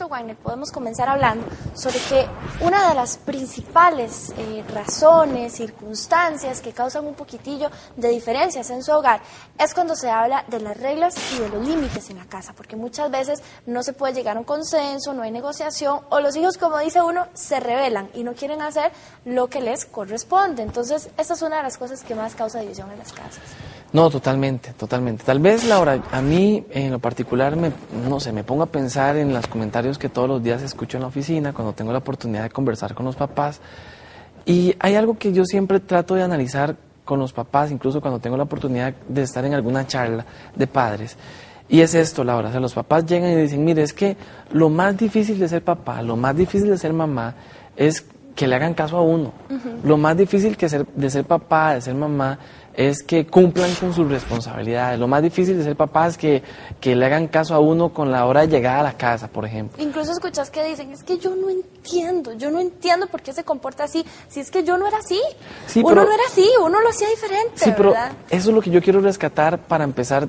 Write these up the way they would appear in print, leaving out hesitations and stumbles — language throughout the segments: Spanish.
esto, Wagner, podemos comenzar hablando sobre que una de las principales razones, circunstancias que causan un poquitillo de diferencias en su hogar es cuando se habla de las reglas y de los límites en la casa, porque muchas veces no se puede llegar a un consenso, no hay negociación, o los hijos, como dice uno, se rebelan y no quieren hacer lo que les corresponde. Entonces, esta es una de las cosas que más causa división en las casas. No, totalmente, totalmente. Tal vez, Laura, a mí en lo particular, me pongo a pensar en los comentarios que todos los días escucho en la oficina, cuando tengo la oportunidad de conversar con los papás. Y hay algo que yo siempre trato de analizar con los papás, incluso cuando tengo la oportunidad de estar en alguna charla de padres. Y es esto, Laura, o sea, los papás llegan y dicen, mire, es que lo más difícil de ser papá, lo más difícil de ser mamá, es que le hagan caso a uno. Lo más difícil de ser papá, de ser mamá, es que cumplan con sus responsabilidades. Lo más difícil de ser papá es que le hagan caso a uno con la hora de llegar a la casa, por ejemplo. Incluso escuchas que dicen, es que yo no entiendo por qué se comporta así, si es que yo no era así. Sí, uno no era así, uno lo hacía diferente, sí, pero ¿verdad? eso es lo que yo quiero rescatar para empezar,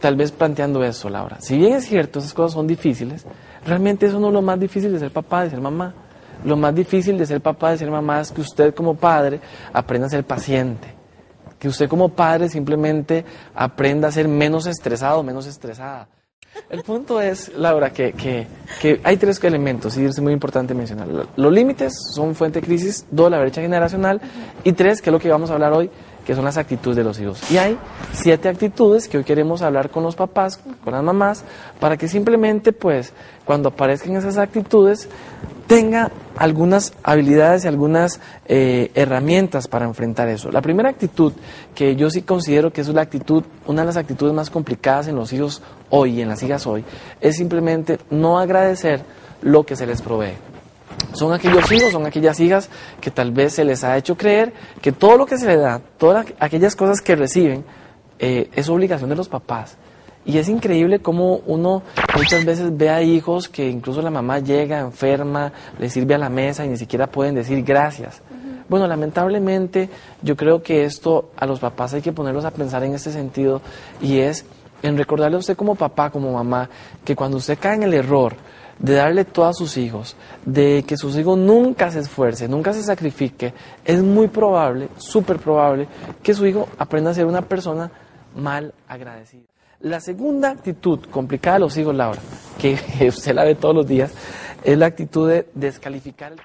tal vez planteando eso, Laura. Si bien es cierto, esas cosas son difíciles, realmente eso no es lo más difícil de ser papá, de ser mamá. Lo más difícil de ser papá, de ser mamá, es que usted como padre aprenda a ser paciente. Que usted como padre simplemente aprenda a ser menos estresado, menos estresada. El punto es, Laura, que hay tres elementos, y es muy importante mencionarlo. Los límites son fuente de crisis, dos, la brecha generacional, y tres, que es lo que vamos a hablar hoy, que son las actitudes de los hijos. Y hay 7 actitudes que hoy queremos hablar con los papás, con las mamás, para que simplemente, pues, cuando aparezcan esas actitudes, tenga algunas habilidades y algunas herramientas para enfrentar eso. La primera actitud, que yo sí considero que es una de las actitudes más complicadas en los hijos hoy y en las hijas hoy, es simplemente no agradecer lo que se les provee. Son aquellos hijos, son aquellas hijas que tal vez se les ha hecho creer que todo lo que se les da, todas aquellas cosas que reciben, es obligación de los papás. Y es increíble cómo uno muchas veces ve a hijos que incluso la mamá llega enferma, le sirve a la mesa y ni siquiera pueden decir gracias. Bueno, lamentablemente yo creo que esto a los papás hay que ponerlos a pensar en este sentido, y es en recordarle a usted como papá, como mamá, que cuando usted cae en el error de darle todo a sus hijos, de que sus hijos nunca se esfuerce, nunca se sacrifique, es muy probable, súper probable, que su hijo aprenda a ser una persona mal agradecida. La segunda actitud complicada de los hijos, Laura, que usted la ve todos los días, es la actitud de descalificar el